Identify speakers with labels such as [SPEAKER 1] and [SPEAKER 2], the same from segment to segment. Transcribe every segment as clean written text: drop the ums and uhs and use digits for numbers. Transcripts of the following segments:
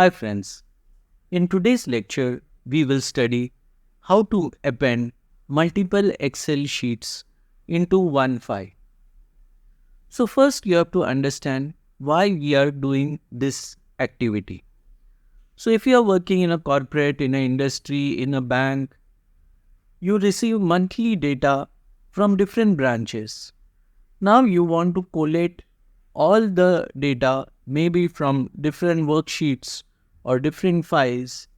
[SPEAKER 1] Hi friends, in today's lecture we will study how to append multiple Excel sheets into one file. So first you have to understand why we are doing this activity. So if you are working in a corporate, in an industry, in a bank, you receive monthly data from different branches. Now you want to collate all the data maybe from different worksheets or different files,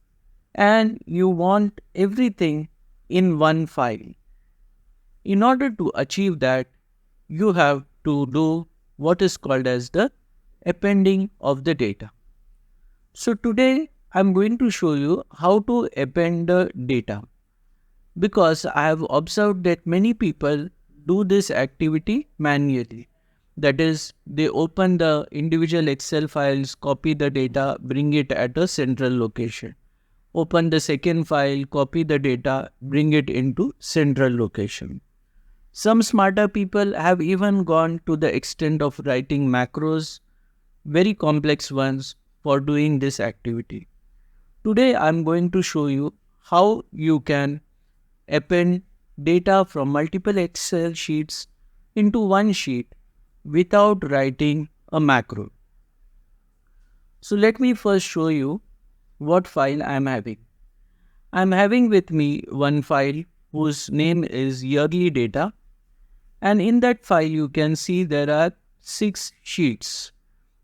[SPEAKER 1] and you want everything in one file. In order to achieve that, you have to do what is called as the appending of the data. So today I'm going to show you how to append the data, because I have observed that many people do this activity manually. That is, they open the individual Excel files, copy the data, bring it at a central location. Open the second file, copy the data, bring it into central location. Some smarter people have even gone to the extent of writing macros, very complex ones, for doing this activity. Today I am going to show you how you can append data from multiple Excel sheets into one sheet without writing a macro. So let me first show you what file I am having. I am having with me one file whose name is yearly data, and in that file you can see there are 6 sheets: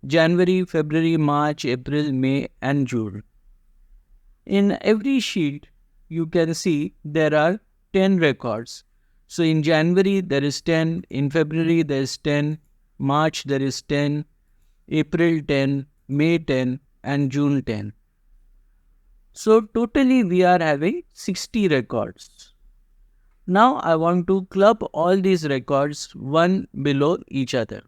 [SPEAKER 1] January, February, March, April, May and June. In every sheet you can see there are 10 records. So in January there is 10, in February there is 10, March there is 10, April 10, May 10 and June 10. So totally we are having 60 records. Now I want to club all these records one below each other.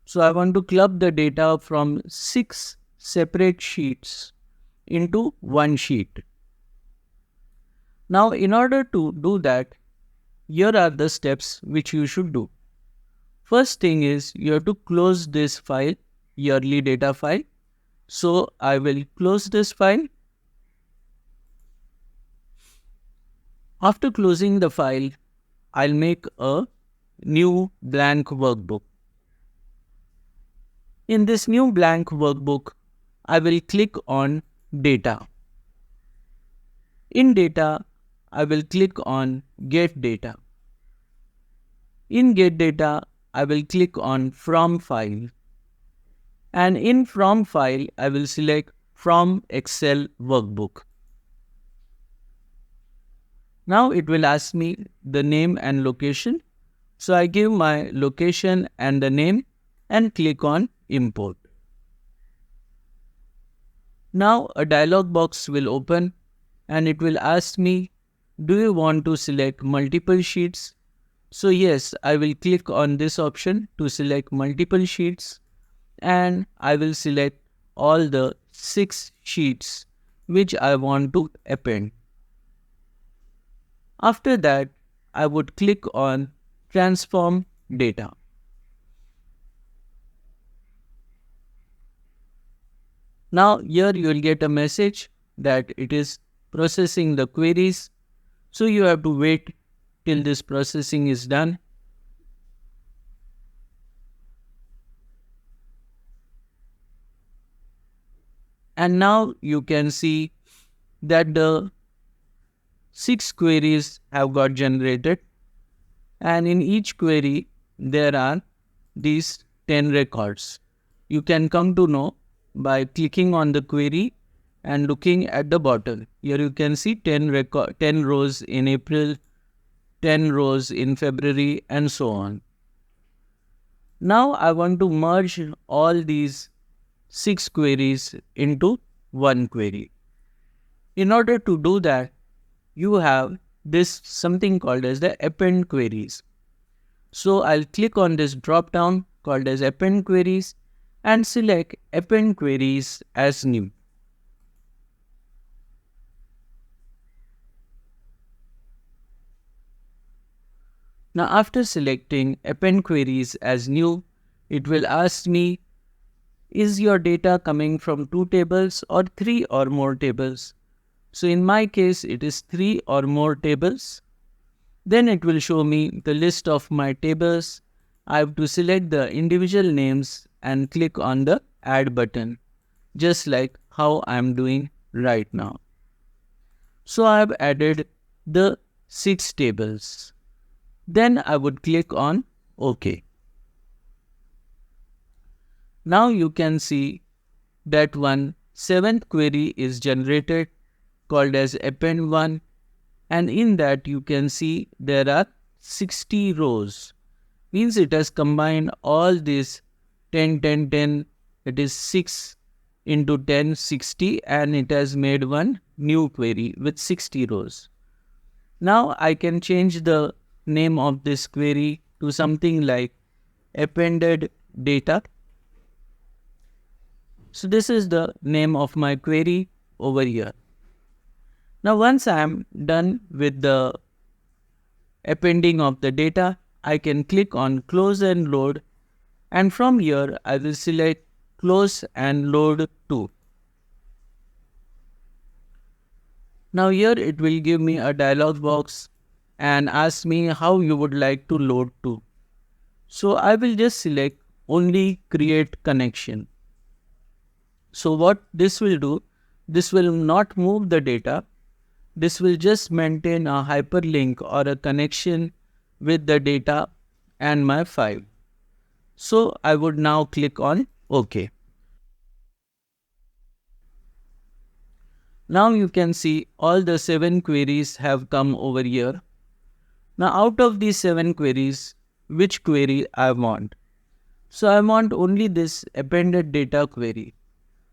[SPEAKER 1] So I want to club the data from 6 separate sheets into one sheet. Now in order to do that, here are the steps which you should do. First thing is you have to close this file, yearly data file. So I will close this file. After closing the file, I'll make a new blank workbook. In this new blank workbook, I will click on Data. In Data, I will click on Get Data. In Get Data, I will click on From File. And in From File, I will select From Excel Workbook. Now it will ask me the name and location. So I give my location and the name and click on Import. Now a dialog box will open and it will ask me, do you want to select multiple sheets? So yes, I will click on this option to select multiple sheets, and I will select all the 6 sheets which I want to append. After that, I would click on Transform Data. Now here you will get a message that it is processing the queries. So you have to wait till this processing is done. And now you can see that the 6 queries have got generated, and in each query there are these 10 records. You can come to know by clicking on the query and looking at the bottom. Here you can see 10 rows in April, 10 rows in February and so on. Now I want to merge all these 6 queries into one query. In order to do that, you have this something called as the append queries. So I'll click on this drop down called as append queries and select append queries as new. Now after selecting append queries as new, it will ask me Is your data coming from 2 tables or 3 or more tables? So in my case, it is 3 or more tables. Then it will show me the list of my tables. I have to select the individual names and click on the add button, just like how I am doing right now. So I have added the 6 tables. Then I would click on OK. Now you can see that one 7th query is generated called as Append1, and in that you can see there are 60 rows. Means it has combined all these 10, 10, 10, it is 6 into 10, 60, and it has made one new query with 60 rows. Now I can change the name of this query to something like appended data. So this is the name of my query over here. Now once I am done with the appending of the data, I can click on close and load, and from here I will select close and load to. Now here it will give me a dialog box and ask me how you would like to load to. So I will just select only create connection. So what this will do, this will not move the data. This will just maintain a hyperlink or a connection with the data and my file. So I would now click on OK. Now you can see all the 7 queries have come over here. Now out of these 7 queries, which query I want? So I want only this appended data query.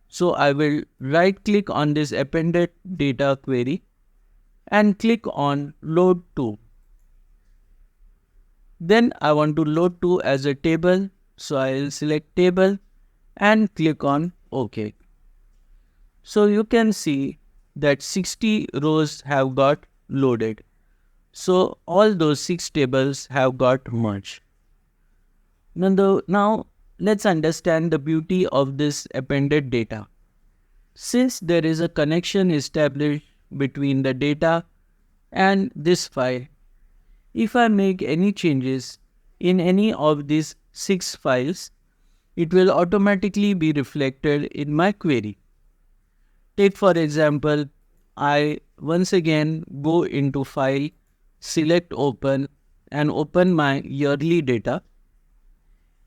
[SPEAKER 1] So I will right click on this appended data query and click on load to. Then I want to load to as a table. So I will select table and click on OK. So you can see that 60 rows have got loaded. So all those 6 tables have got merged. Now let's understand the beauty of this appended data. Since there is a connection established between the data and this file, if I make any changes in any of these 6 files, it will automatically be reflected in my query. Take for example, I once again go into File, select Open and open my yearly data.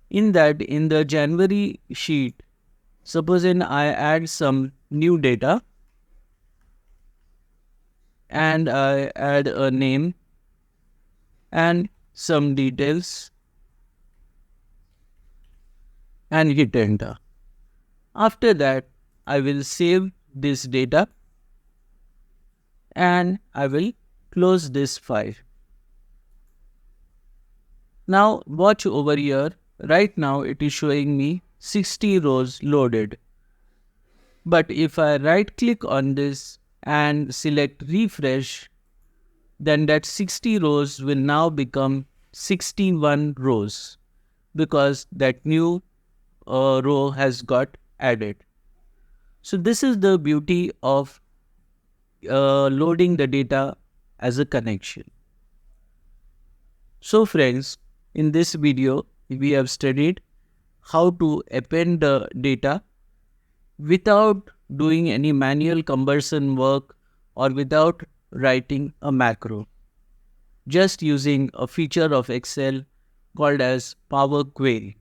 [SPEAKER 1] In that, in the January sheet, supposing I add some new data and I add a name and some details and hit enter. After that, I will save this data and I will close this file. Now watch over here. Right now it is showing me 60 rows loaded. But if I right click on this and select refresh, then that 60 rows will now become 61 rows because that new row has got added. So this is the beauty of loading the data as a connection. So friends, in this video, we have studied how to append the data without doing any manual cumbersome work or without writing a macro, just using a feature of Excel called as Power Query.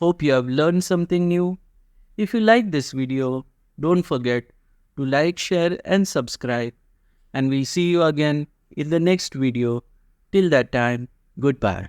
[SPEAKER 1] Hope you have learned something new. If you like this video, don't forget to like, share and subscribe, and we'll see you again in the next video. Till that time, goodbye.